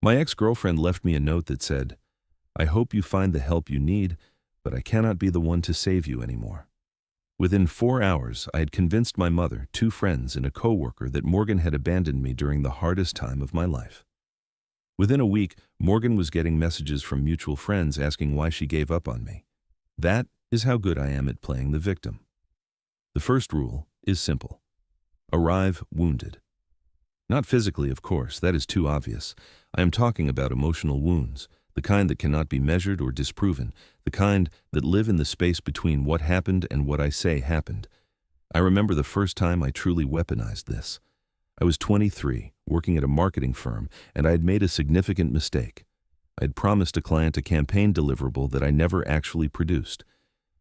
My ex-girlfriend left me a note that said, "I hope you find the help you need, but I cannot be the one to save you anymore." Within 4 hours, I had convinced my mother, two friends, and a coworker that Morgan had abandoned me during the hardest time of my life. Within a week, Morgan was getting messages from mutual friends asking why she gave up on me. That is how good I am at playing the victim. The first rule is simple. Arrive wounded. Not physically, of course, that is too obvious. I am talking about emotional wounds, the kind that cannot be measured or disproven, the kind that live in the space between what happened and what I say happened. I remember the first time I truly weaponized this. I was 23, working at a marketing firm, and I had made a significant mistake. I had promised a client a campaign deliverable that I never actually produced.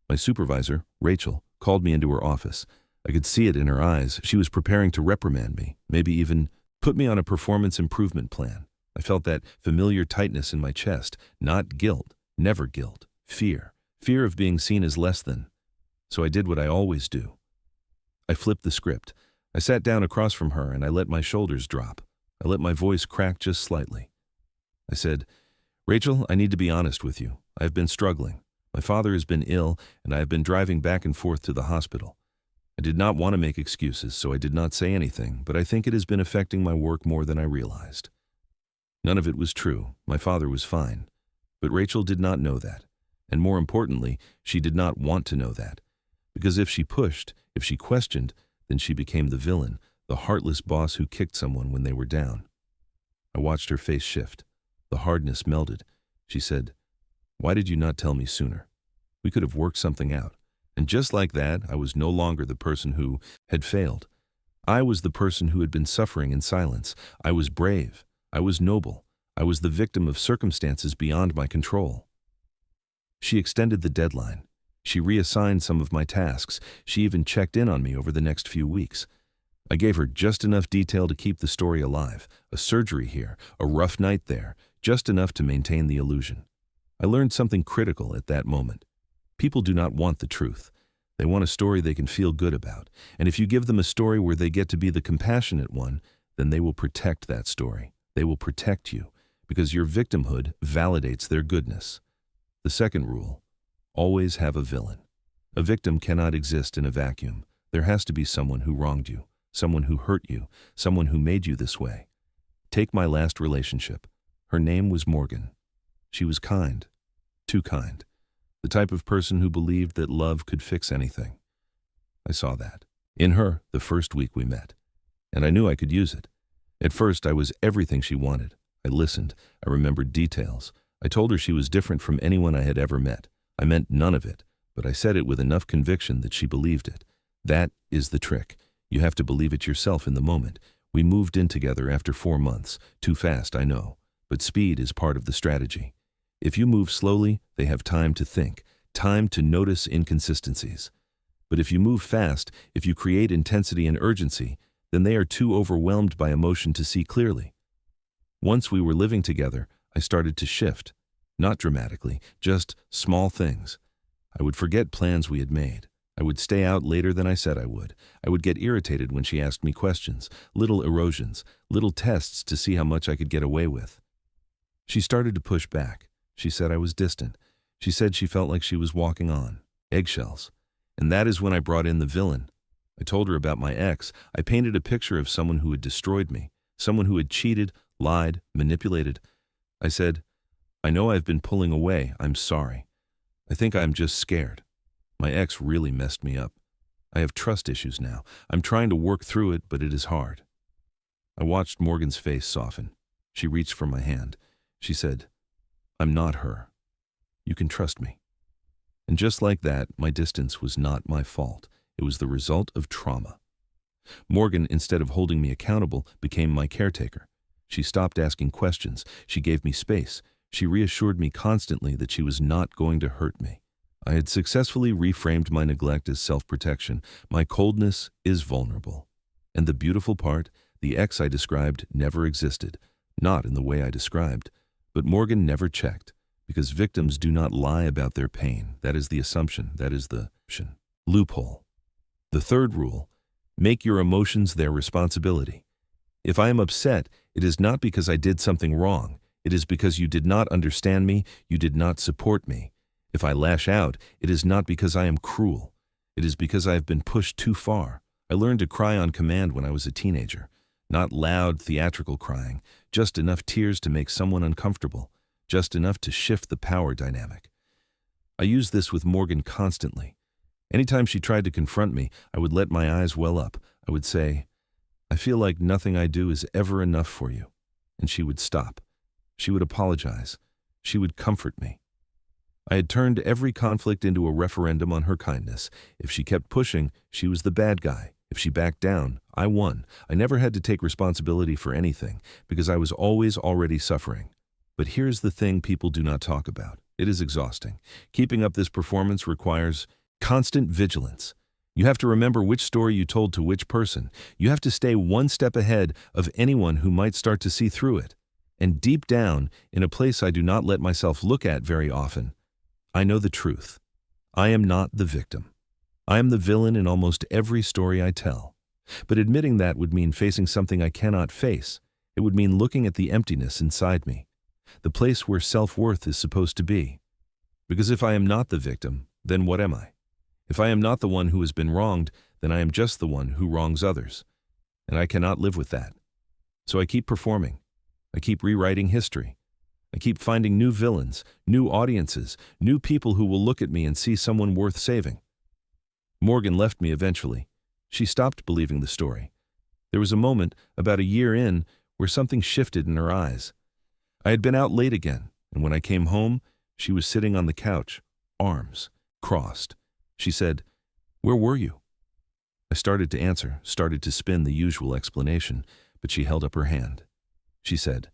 My supervisor, Rachel, called me into her office. I could see it in her eyes. She was preparing to reprimand me, maybe even put me on a performance improvement plan. I felt that familiar tightness in my chest, not guilt, never guilt, fear. Fear of being seen as less than. So I did what I always do. I flipped the script. I sat down across from her and I let my shoulders drop. I let my voice crack just slightly. I said, "Rachel, I need to be honest with you. I have been struggling. My father has been ill and I have been driving back and forth to the hospital. I did not want to make excuses, so I did not say anything, but I think it has been affecting my work more than I realized." None of it was true. My father was fine. But Rachel did not know that. And more importantly, she did not want to know that. Because if she pushed, if she questioned, then she became the villain, the heartless boss who kicked someone when they were down. I watched her face shift. The hardness melded. She said, "Why did you not tell me sooner? We could have worked something out." And just like that, I was no longer the person who had failed. I was the person who had been suffering in silence. I was brave. I was noble. I was the victim of circumstances beyond my control. She extended the deadline. She reassigned some of my tasks. She even checked in on me over the next few weeks. I gave her just enough detail to keep the story alive. A surgery here, a rough night there, just enough to maintain the illusion. I learned something critical at that moment. People do not want the truth. They want a story they can feel good about. And if you give them a story where they get to be the compassionate one, then they will protect that story. They will protect you, because your victimhood validates their goodness. The second rule, always have a villain. A victim cannot exist in a vacuum. There has to be someone who wronged you, someone who hurt you, someone who made you this way. Take my last relationship. Her name was Morgan. She was kind, too kind. The type of person who believed that love could fix anything. I saw that in her the first week we met, and I knew I could use it. At first, I was everything she wanted. I listened. I remembered details. I told her she was different from anyone I had ever met. I meant none of it, but I said it with enough conviction that she believed it. That is the trick. You have to believe it yourself in the moment. We moved in together after 4 months. Too fast, I know, but speed is part of the strategy. If you move slowly, they have time to think, time to notice inconsistencies. But if you move fast, if you create intensity and urgency, then they are too overwhelmed by emotion to see clearly. Once we were living together, I started to shift. Not dramatically, just small things. I would forget plans we had made. I would stay out later than I said I would. I would get irritated when she asked me questions, little erosions, little tests to see how much I could get away with. She started to push back. She said I was distant. She said she felt like she was walking on eggshells. And that is when I brought in the villain. I told her about my ex. I painted a picture of someone who had destroyed me, someone who had cheated, lied, manipulated. I said, "I know I've been pulling away. I'm sorry. I think I'm just scared. My ex really messed me up. I have trust issues now. I'm trying to work through it, but it is hard." I watched Morgan's face soften. She reached for my hand. She said, "I'm not her. You can trust me." And just like that, my distance was not my fault. It was the result of trauma. Morgan, instead of holding me accountable, became my caretaker. She stopped asking questions. She gave me space. She reassured me constantly that she was not going to hurt me. I had successfully reframed my neglect as self-protection. My coldness is vulnerable. And the beautiful part, the ex I described never existed. Not in the way I described. But Morgan never checked, because victims do not lie about their pain. That is the assumption. That is the loophole. The third rule, make your emotions their responsibility. If I am upset, it is not because I did something wrong. It is because you did not understand me, you did not support me. If I lash out, it is not because I am cruel. It is because I have been pushed too far. I learned to cry on command when I was a teenager. Not loud, theatrical crying, just enough tears to make someone uncomfortable, just enough to shift the power dynamic. I used this with Morgan constantly. Anytime she tried to confront me, I would let my eyes well up. I would say, "I feel like nothing I do is ever enough for you." And she would stop. She would apologize. She would comfort me. I had turned every conflict into a referendum on her kindness. If she kept pushing, she was the bad guy. If she backed down, I won. I never had to take responsibility for anything because I was always already suffering. But here's the thing people do not talk about. It is exhausting. Keeping up this performance requires constant vigilance. You have to remember which story you told to which person. You have to stay one step ahead of anyone who might start to see through it. And deep down, in a place I do not let myself look at very often, I know the truth. I am not the victim. I am the villain in almost every story I tell. But admitting that would mean facing something I cannot face. It would mean looking at the emptiness inside me, the place where self-worth is supposed to be. Because if I am not the victim, then what am I? If I am not the one who has been wronged, then I am just the one who wrongs others. And I cannot live with that. So I keep performing. I keep rewriting history. I keep finding new villains, new audiences, new people who will look at me and see someone worth saving. Morgan left me eventually. She stopped believing the story. There was a moment, about a year in, where something shifted in her eyes. I had been out late again, and when I came home, she was sitting on the couch, arms crossed. She said, "Where were you?" I started to answer, started to spin the usual explanation, but she held up her hand. She said,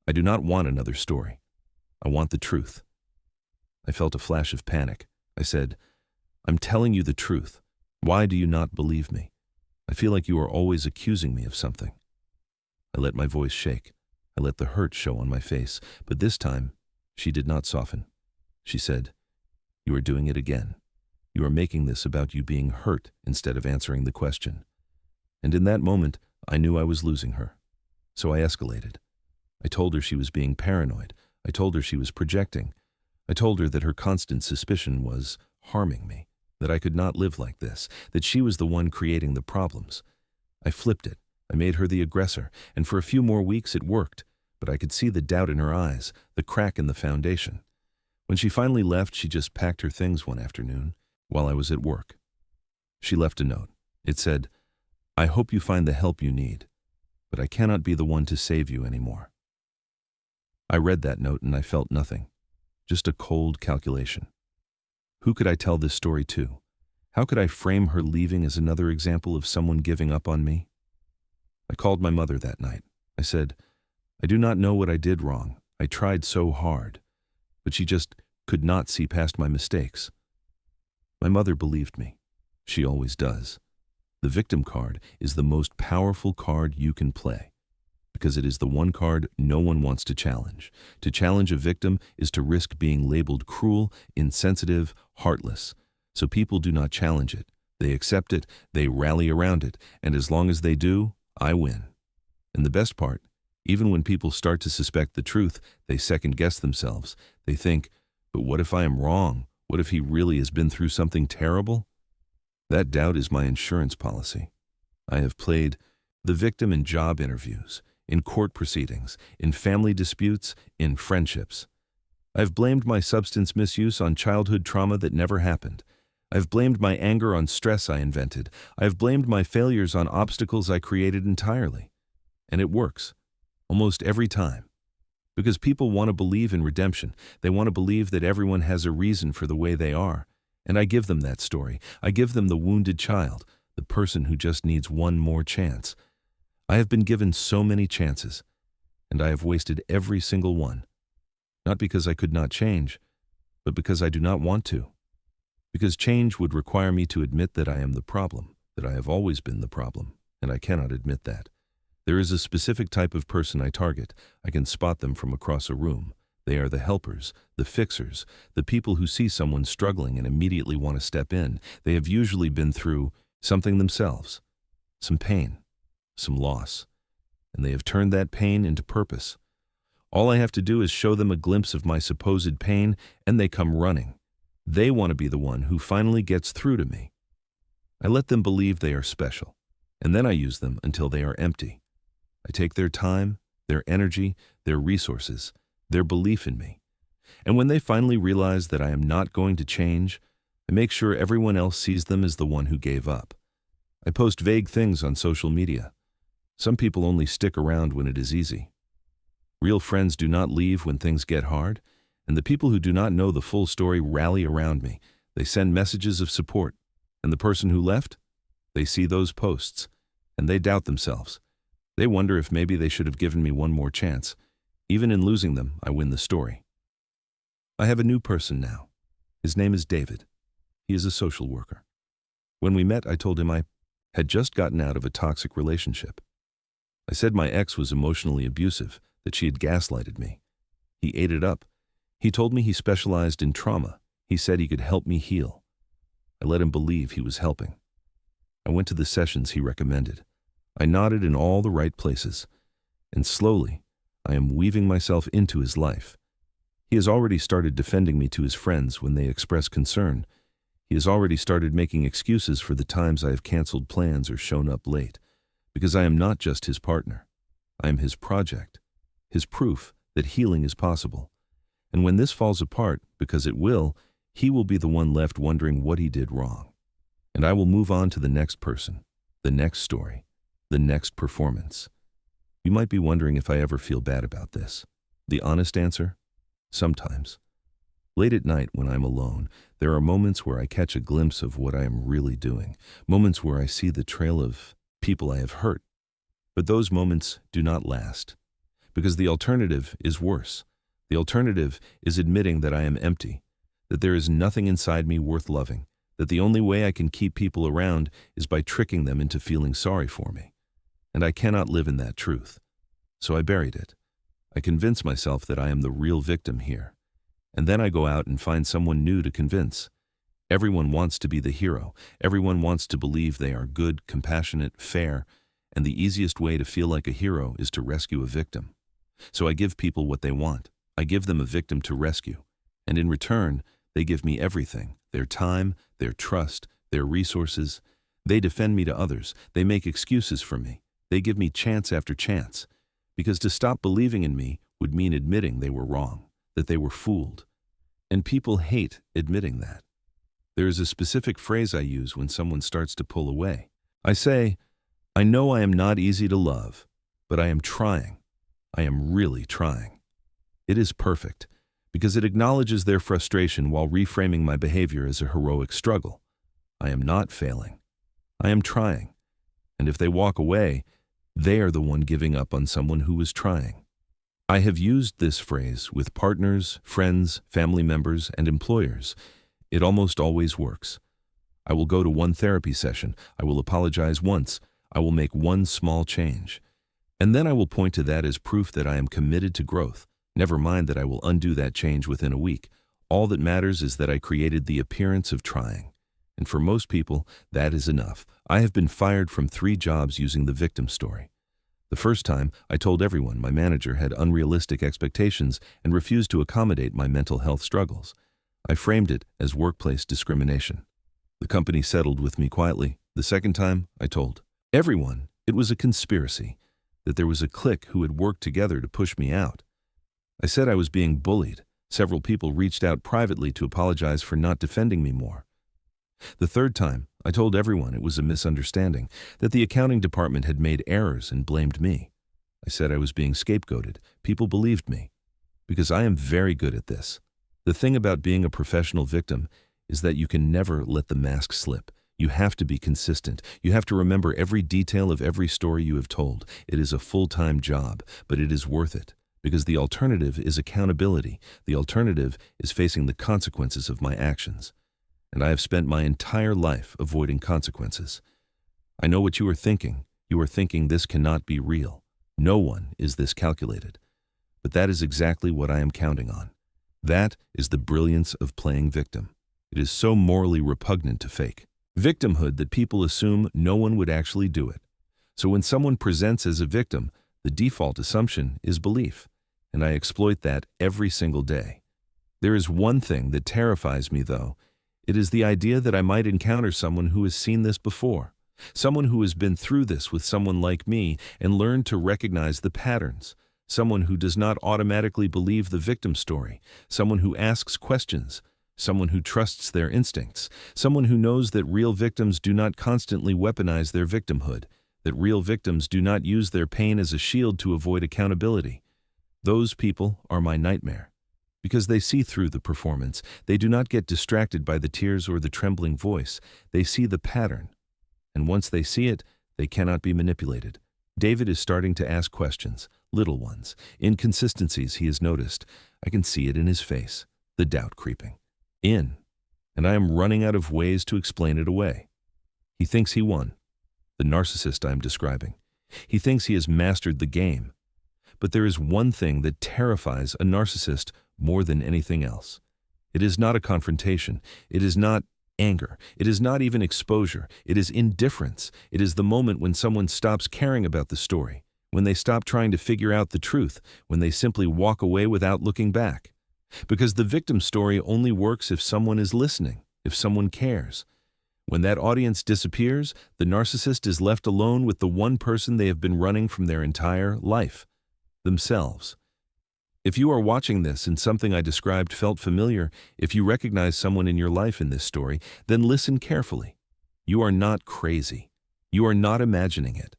"I do not want another story. I want the truth." I felt a flash of panic. I said, "I'm telling you the truth. Why do you not believe me? I feel like you are always accusing me of something." I let my voice shake. I let the hurt show on my face, but this time, she did not soften. She said, "You are doing it again. You are making this about you being hurt instead of answering the question." And in that moment, I knew I was losing her. So I escalated. I told her she was being paranoid. I told her she was projecting. I told her that her constant suspicion was harming me, that I could not live like this, that she was the one creating the problems. I flipped it. I made her the aggressor, and for a few more weeks it worked, but I could see the doubt in her eyes, the crack in the foundation. When she finally left, she just packed her things one afternoon while I was at work. She left a note. It said, "I hope you find the help you need, but I cannot be the one to save you anymore." I read that note and I felt nothing, just a cold calculation. Who could I tell this story to? How could I frame her leaving as another example of someone giving up on me? I called my mother that night. I said, "I do not know what I did wrong. I tried so hard." But she just could not see past my mistakes. My mother believed me. She always does. The victim card is the most powerful card you can play, because it is the one card no one wants to challenge. To challenge a victim is to risk being labeled cruel, insensitive, heartless. So people do not challenge it. They accept it, they rally around it, and as long as they do, I win. And the best part, even when people start to suspect the truth, they second-guess themselves. They think, "But what if I am wrong? What if he really has been through something terrible?" That doubt is my insurance policy. I have played the victim in job interviews, in court proceedings, in family disputes, in friendships. I've blamed my substance misuse on childhood trauma that never happened. I've blamed my anger on stress I invented. I've blamed my failures on obstacles I created entirely. And it works, almost every time. Because people want to believe in redemption. They want to believe that everyone has a reason for the way they are. And I give them that story. I give them the wounded child, the person who just needs one more chance. I have been given so many chances, and I have wasted every single one. Not because I could not change, but because I do not want to. Because change would require me to admit that I am the problem, that I have always been the problem, and I cannot admit that. There is a specific type of person I target. I can spot them from across a room. They are the helpers, the fixers, the people who see someone struggling and immediately want to step in. They have usually been through something themselves, some pain, some loss, and they have turned that pain into purpose. All I have to do is show them a glimpse of my supposed pain, and they come running. They want to be the one who finally gets through to me. I let them believe they are special, and then I use them until they are empty. I take their time, their energy, their resources, their belief in me. And when they finally realize that I am not going to change, I make sure everyone else sees them as the one who gave up. I post vague things on social media. Some people only stick around when it is easy. Real friends do not leave when things get hard, and the people who do not know the full story rally around me. They send messages of support, and the person who left? They see those posts, and they doubt themselves. They wonder if maybe they should have given me one more chance. Even in losing them, I win the story. I have a new person now. His name is David. He is a social worker. When we met, I told him I had just gotten out of a toxic relationship. I said my ex was emotionally abusive, that she had gaslighted me. He ate it up. He told me he specialized in trauma. He said he could help me heal. I let him believe he was helping. I went to the sessions he recommended. I nodded in all the right places, and slowly, I am weaving myself into his life. He has already started defending me to his friends when they express concern. He has already started making excuses for the times I have canceled plans or shown up late, because I am not just his partner. I am his project, his proof that healing is possible. And when this falls apart, because it will, he will be the one left wondering what he did wrong. And I will move on to the next person, the next story, the next performance. You might be wondering if I ever feel bad about this. The honest answer? Sometimes. Late at night when I'm alone, there are moments where I catch a glimpse of what I am really doing, moments where I see the trail of people I have hurt. But those moments do not last, because the alternative is worse. The alternative is admitting that I am empty, that there is nothing inside me worth loving, that the only way I can keep people around is by tricking them into feeling sorry for me. And I cannot live in that truth. So I buried it. I convince myself that I am the real victim here. And then I go out and find someone new to convince. Everyone wants to be the hero. Everyone wants to believe they are good, compassionate, fair, and the easiest way to feel like a hero is to rescue a victim. So I give people what they want. I give them a victim to rescue. And in return, they give me everything, their time, their trust, their resources. They defend me to others. They make excuses for me. They give me chance after chance. Because to stop believing in me would mean admitting they were wrong, that they were fooled. And people hate admitting that. There is a specific phrase I use when someone starts to pull away. I say, I know I am not easy to love, but I am trying. I am really trying. It is perfect, because it acknowledges their frustration while reframing my behavior as a heroic struggle. I am not failing. I am trying. And if they walk away, they are the one giving up on someone who is trying. I have used this phrase with partners, friends, family members, and employers. It almost always works. I will go to one therapy session. I will apologize once. I will make one small change. And then I will point to that as proof that I am committed to growth. Never mind that I will undo that change within a week. All that matters is that I created the appearance of trying. And for most people, that is enough. I have been fired from 3 jobs using the victim story. The first time, I told everyone my manager had unrealistic expectations and refused to accommodate my mental health struggles. I framed it as workplace discrimination. The company settled with me quietly. The second time, I told everyone it was a conspiracy, that there was a clique who had worked together to push me out. I said I was being bullied. Several people reached out privately to apologize for not defending me more. The third time, I told everyone it was a misunderstanding, that the accounting department had made errors and blamed me. I said I was being scapegoated. People believed me, because I am very good at this. The thing about being a professional victim is that you can never let the mask slip. You have to be consistent. You have to remember every detail of every story you have told. It is a full-time job, but it is worth it, because the alternative is accountability. The alternative is facing the consequences of my actions. And I have spent my entire life avoiding consequences. I know what you are thinking. You are thinking this cannot be real. No one is this calculated. But that is exactly what I am counting on. That is the brilliance of playing victim. It is so morally repugnant to fake victimhood that people assume no one would actually do it. So when someone presents as a victim, the default assumption is belief. and I exploit that every single day. There is one thing that terrifies me, though. It is the idea that I might encounter someone who has seen this before, someone who has been through this with someone like me and learned to recognize the patterns, someone who does not automatically believe the victim story, someone who asks questions, someone who trusts their instincts, someone who knows that real victims do not constantly weaponize their victimhood, that real victims do not use their pain as a shield to avoid accountability. Those people are my nightmare. Because they see through the performance, they do not get distracted by the tears or the trembling voice. They see the pattern. And once they see it, they cannot be manipulated. David is starting to ask questions, little ones, inconsistencies he has noticed. I can see it in his face, the doubt creeping in, and I am running out of ways to explain it away. He thinks he won, the narcissist I am describing. He thinks he has mastered the game. But there is one thing that terrifies a narcissist more than anything else. It is not a confrontation. It is not anger. It is not even exposure. It is indifference. It is the moment when someone stops caring about the story, when they stop trying to figure out the truth, when they simply walk away without looking back. Because the victim story only works if someone is listening, if someone cares. When that audience disappears, the narcissist is left alone with the one person they have been running from their entire life, themselves. If you are watching this and something I described felt familiar, if you recognize someone in your life in this story, then listen carefully. You are not crazy. You are not imagining it.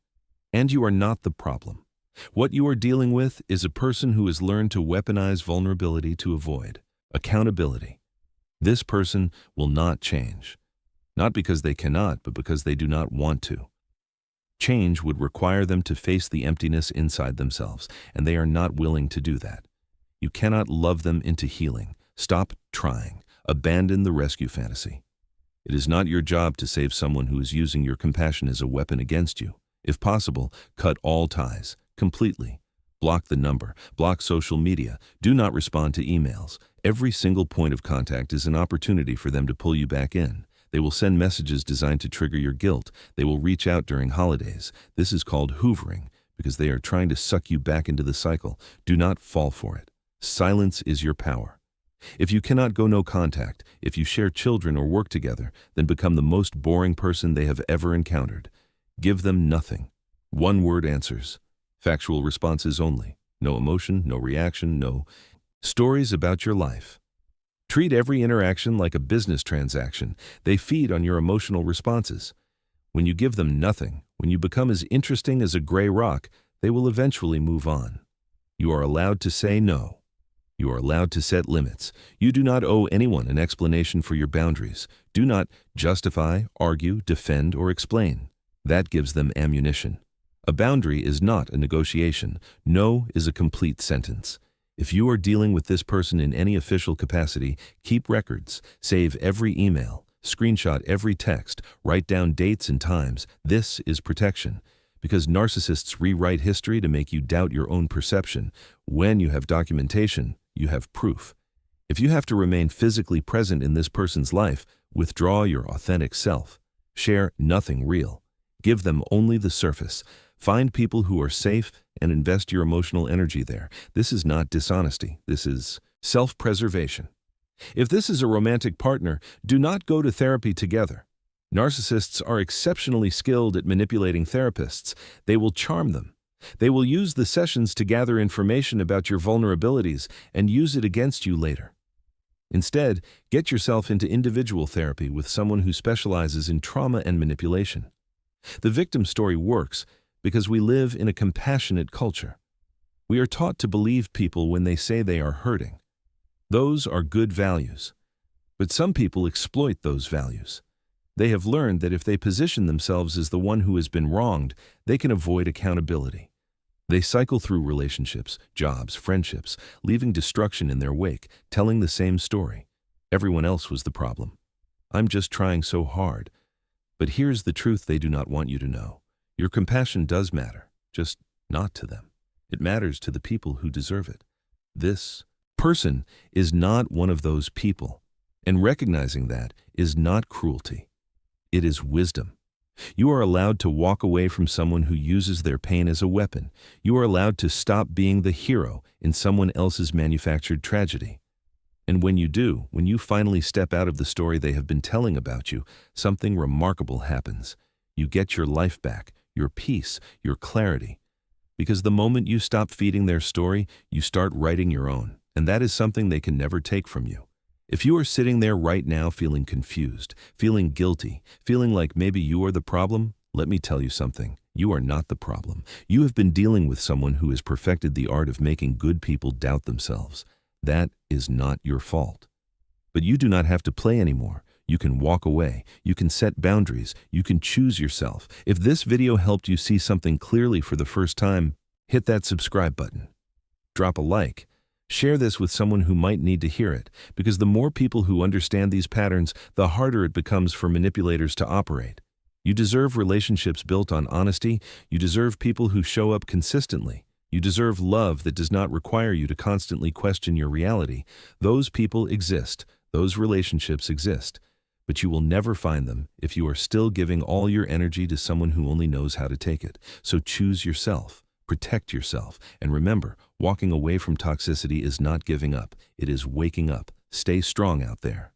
And you are not the problem. What you are dealing with is a person who has learned to weaponize vulnerability to avoid accountability. This person will not change. Not because they cannot, but because they do not want to. Change would require them to face the emptiness inside themselves, and they are not willing to do that. You cannot love them into healing. Stop trying. Abandon the rescue fantasy. It is not your job to save someone who is using your compassion as a weapon against you. If possible, cut all ties, completely. Block the number. Block social media. Do not respond to emails. Every single point of contact is an opportunity for them to pull you back in. They will send messages designed to trigger your guilt. They will reach out during holidays. This is called hoovering, because they are trying to suck you back into the cycle. Do not fall for it. Silence is your power. If you cannot go no contact, if you share children or work together, then become the most boring person they have ever encountered. Give them nothing. One-word answers. Factual responses only. No emotion, no reaction, no stories about your life. Treat every interaction like a business transaction. They feed on your emotional responses. When you give them nothing, when you become as interesting as a gray rock, they will eventually move on. You are allowed to say no. You are allowed to set limits. You do not owe anyone an explanation for your boundaries. Do not justify, argue, defend, or explain. That gives them ammunition. A boundary is not a negotiation. No is a complete sentence. If you are dealing with this person in any official capacity, keep records, save every email, screenshot every text, write down dates and times. This is protection. Because narcissists rewrite history to make you doubt your own perception. When you have documentation, you have proof. If you have to remain physically present in this person's life, withdraw your authentic self. Share nothing real. Give them only the surface. Find people who are safe and invest your emotional energy there. This is not dishonesty. This is self-preservation. If this is a romantic partner, do not go to therapy together. Narcissists are exceptionally skilled at manipulating therapists. They will charm them. They will use the sessions to gather information about your vulnerabilities and use it against you later. Instead, get yourself into individual therapy with someone who specializes in trauma and manipulation. The victim story works because we live in a compassionate culture. We are taught to believe people when they say they are hurting. Those are good values. But some people exploit those values. They have learned that if they position themselves as the one who has been wronged, they can avoid accountability. They cycle through relationships, jobs, friendships, leaving destruction in their wake, telling the same story. Everyone else was the problem. I'm just trying so hard. But here's the truth they do not want you to know. Your compassion does matter, just not to them. It matters to the people who deserve it. This person is not one of those people, and recognizing that is not cruelty. It is wisdom. You are allowed to walk away from someone who uses their pain as a weapon. You are allowed to stop being the hero in someone else's manufactured tragedy. And when you do, when you finally step out of the story they have been telling about you, something remarkable happens. You get your life back, your peace, your clarity. Because the moment you stop feeding their story, you start writing your own. And that is something they can never take from you. If you are sitting there right now feeling confused, feeling guilty, feeling like maybe you are the problem, let me tell you something. You are not the problem. You have been dealing with someone who has perfected the art of making good people doubt themselves. That is not your fault. But you do not have to play anymore. You can walk away. You can set boundaries. You can choose yourself. If this video helped you see something clearly for the first time, hit that subscribe button. Drop a like. Share this with someone who might need to hear it, because the more people who understand these patterns, the harder it becomes for manipulators to operate. You deserve relationships built on honesty. You deserve people who show up consistently. You deserve love that does not require you to constantly question your reality. Those people exist. Those relationships exist. But you will never find them if you are still giving all your energy to someone who only knows how to take it. So choose yourself. Protect yourself. And remember, walking away from toxicity is not giving up. It is waking up. Stay strong out there.